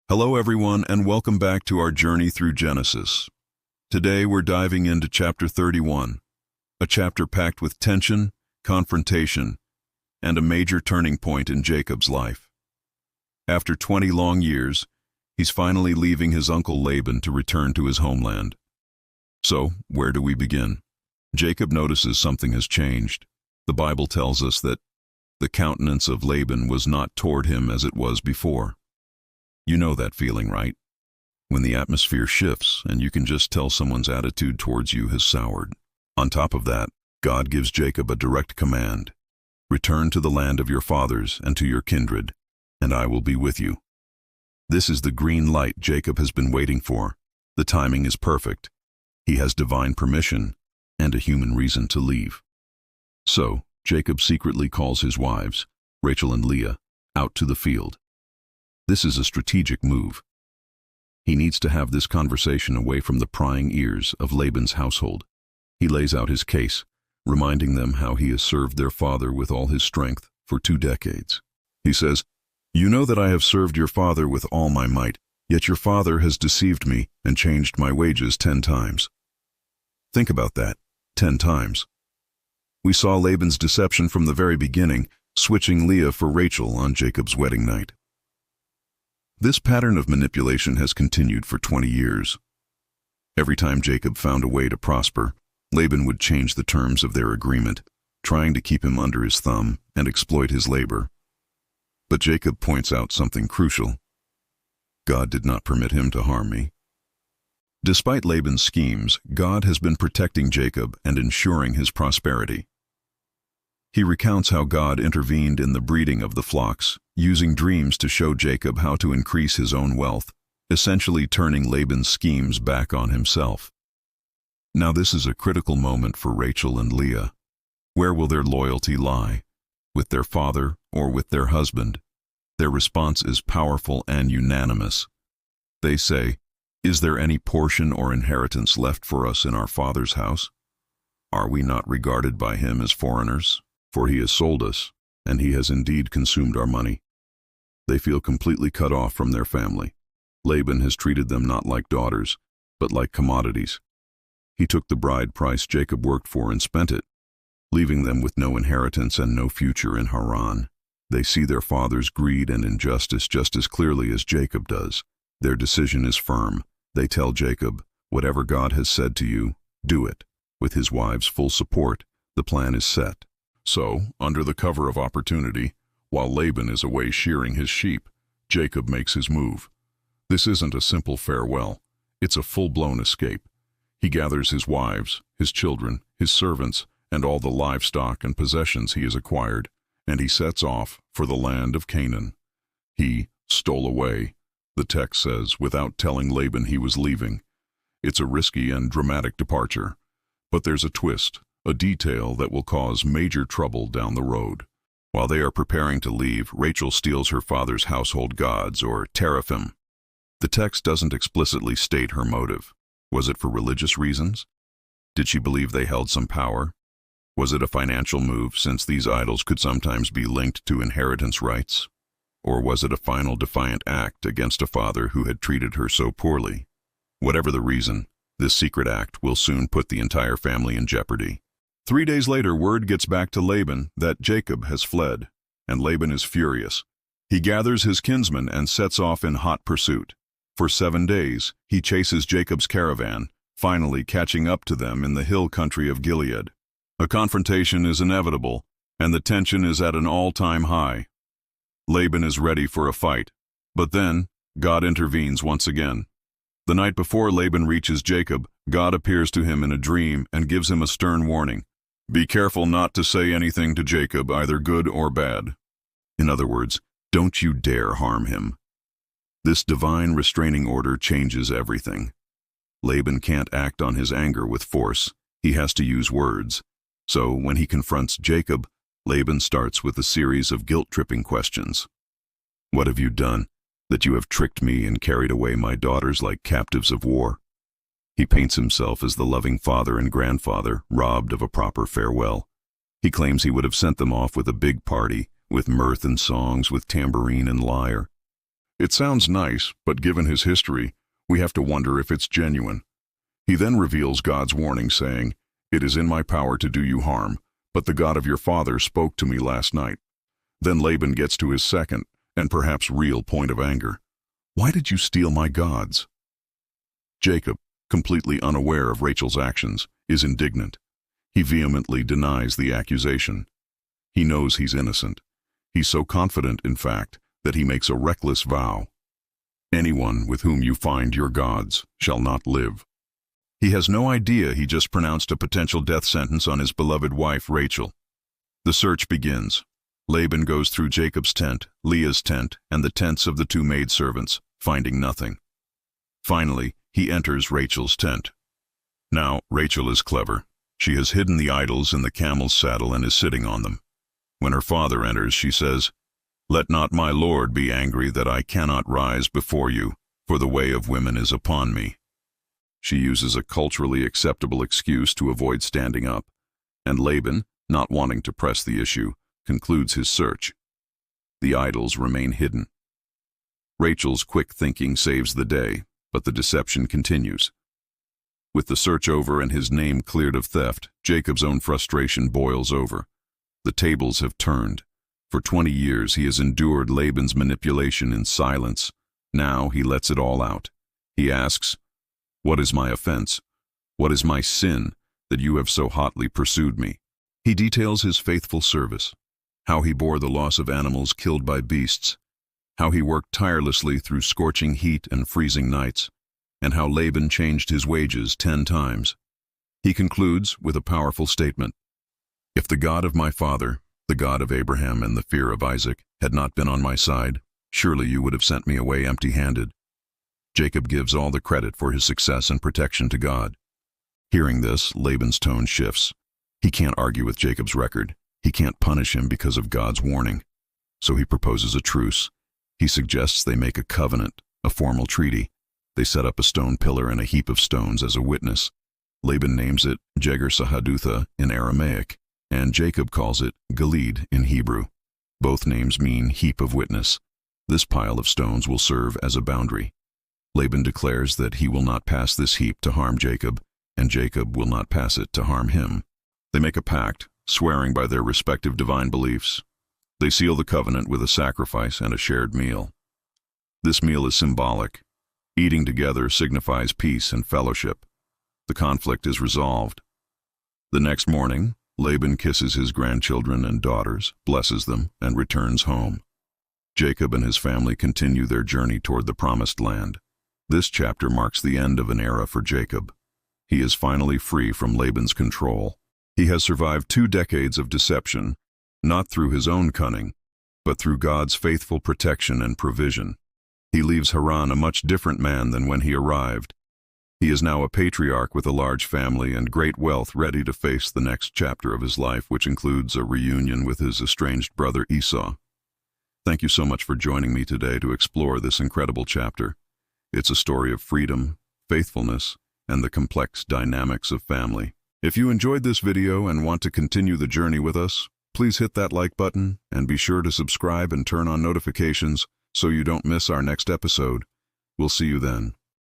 Hello everyone and welcome back to our journey through Genesis. Today we're diving into chapter 31, a chapter packed with tension, confrontation, and a major turning point in Jacob's life. After 20 long years, he's finally leaving his uncle Laban to return to his homeland. So, where do we begin? Jacob notices something has changed. The Bible tells us that the countenance of Laban was not toward him as it was before. You know that feeling, right? When the atmosphere shifts and you can just tell someone's attitude towards you has soured. On top of that, God gives Jacob a direct command. Return to the land of your fathers and to your kindred, and I will be with you. This is the green light Jacob has been waiting for. The timing is perfect. He has divine permission and a human reason to leave. So, Jacob secretly calls his wives, Rachel and Leah, out to the field. This is a strategic move. He needs to have this conversation away from the prying ears of Laban's household. He lays out his case, reminding them how he has served their father with all his strength for 2 decades. He says, "You know that I have served your father with all my might, yet your father has deceived me and changed my wages 10 times. Think about that, 10 times. We saw Laban's deception from the very beginning, switching Leah for Rachel on Jacob's wedding night. This pattern of manipulation has continued for 20 years. Every time Jacob found a way to prosper, Laban would change the terms of their agreement, trying to keep him under his thumb and exploit his labor. But Jacob points out something crucial. God did not permit him to harm me. Despite Laban's schemes, God has been protecting Jacob and ensuring his prosperity. He recounts how God intervened in the breeding of the flocks, using dreams to show Jacob how to increase his own wealth, essentially turning Laban's schemes back on himself. Now this is a critical moment for Rachel and Leah. Where will their loyalty lie? With their father or with their husband? Their response is powerful and unanimous. They say, "Is there any portion or inheritance left for us in our father's house? Are we not regarded by him as foreigners? For he has sold us, and he has indeed consumed our money." They feel completely cut off from their family. Laban has treated them not like daughters, but like commodities. He took the bride price Jacob worked for and spent it, leaving them with no inheritance and no future in Haran. They see their father's greed and injustice just as clearly as Jacob does. Their decision is firm. They tell Jacob, "Whatever God has said to you, do it." With his wives' full support, the plan is set. So, under the cover of opportunity, while Laban is away shearing his sheep, Jacob makes his move. This isn't a simple farewell. It's a full-blown escape. He gathers his wives, his children, his servants, and all the livestock and possessions he has acquired, and he sets off for the land of Canaan. He stole away, the text says, without telling Laban he was leaving. It's a risky and dramatic departure. But there's a twist, a detail that will cause major trouble down the road. While they are preparing to leave, Rachel steals her father's household gods, or teraphim. The text doesn't explicitly state her motive. Was it for religious reasons? Did she believe they held some power? Was it a financial move, since these idols could sometimes be linked to inheritance rights? Or was it a final defiant act against a father who had treated her so poorly? Whatever the reason, this secret act will soon put the entire family in jeopardy. 3 days later, word gets back to Laban that Jacob has fled, and Laban is furious. He gathers his kinsmen and sets off in hot pursuit. For 7 days, he chases Jacob's caravan, finally catching up to them in the hill country of Gilead. A confrontation is inevitable, and the tension is at an all-time high. Laban is ready for a fight, but then God intervenes once again. The night before Laban reaches Jacob, God appears to him in a dream and gives him a stern warning. Be careful not to say anything to Jacob, either good or bad. In other words, don't you dare harm him. This divine restraining order changes everything. Laban can't act on his anger with force. He has to use words. So when he confronts Jacob, Laban starts with a series of guilt-tripping questions. What have you done, that you have tricked me and carried away my daughters like captives of war? He paints himself as the loving father and grandfather, robbed of a proper farewell. He claims he would have sent them off with a big party, with mirth and songs, with tambourine and lyre. It sounds nice, but given his history, we have to wonder if it's genuine. He then reveals God's warning, saying, "It is in my power to do you harm, but the God of your father spoke to me last night." Then Laban gets to his second, and perhaps real point of anger. "Why did you steal my gods?" Jacob, completely unaware of Rachel's actions, is indignant. He vehemently denies the accusation. He knows he's innocent. He's so confident, in fact, that he makes a reckless vow. "Anyone with whom you find your gods shall not live." He has no idea he just pronounced a potential death sentence on his beloved wife, Rachel. The search begins. Laban goes through Jacob's tent, Leah's tent, and the tents of the two maidservants, finding nothing. Finally, he enters Rachel's tent. Now, Rachel is clever. She has hidden the idols in the camel's saddle and is sitting on them. When her father enters, she says, "Let not my lord be angry that I cannot rise before you, for the way of women is upon me." She uses a culturally acceptable excuse to avoid standing up, and Laban, not wanting to press the issue, concludes his search. The idols remain hidden. Rachel's quick thinking saves the day, but the deception continues. With the search over and his name cleared of theft, Jacob's own frustration boils over. The tables have turned. For 20 years he has endured Laban's manipulation in silence. Now he lets it all out. He asks, "What is my offense? What is my sin that you have so hotly pursued me?" He details his faithful service, how he bore the loss of animals killed by beasts, how he worked tirelessly through scorching heat and freezing nights, and how Laban changed his wages 10 times. He concludes with a powerful statement. "If the God of my father, the God of Abraham and the fear of Isaac, had not been on my side, surely you would have sent me away empty-handed." Jacob gives all the credit for his success and protection to God. Hearing this, Laban's tone shifts. He can't argue with Jacob's record. He can't punish him because of God's warning. So he proposes a truce. He suggests they make a covenant, a formal treaty. They set up a stone pillar and a heap of stones as a witness. Laban names it Jegar Sahadutha in Aramaic, and Jacob calls it Gilead in Hebrew. Both names mean heap of witness. This pile of stones will serve as a boundary. Laban declares that he will not pass this heap to harm Jacob, and Jacob will not pass it to harm him. They make a pact, swearing by their respective divine beliefs. They seal the covenant with a sacrifice and a shared meal. This meal is symbolic. Eating together signifies peace and fellowship. The conflict is resolved. The next morning, Laban kisses his grandchildren and daughters, blesses them, and returns home. Jacob and his family continue their journey toward the promised land. This chapter marks the end of an era for Jacob. He is finally free from Laban's control. He has survived 2 decades of deception, not through his own cunning, but through God's faithful protection and provision. He leaves Haran a much different man than when he arrived. He is now a patriarch with a large family and great wealth, ready to face the next chapter of his life, which includes a reunion with his estranged brother Esau. Thank you so much for joining me today to explore this incredible chapter. It's a story of freedom, faithfulness, and the complex dynamics of family. If you enjoyed this video and want to continue the journey with us, please hit that like button and be sure to subscribe and turn on notifications so you don't miss our next episode. We'll see you then.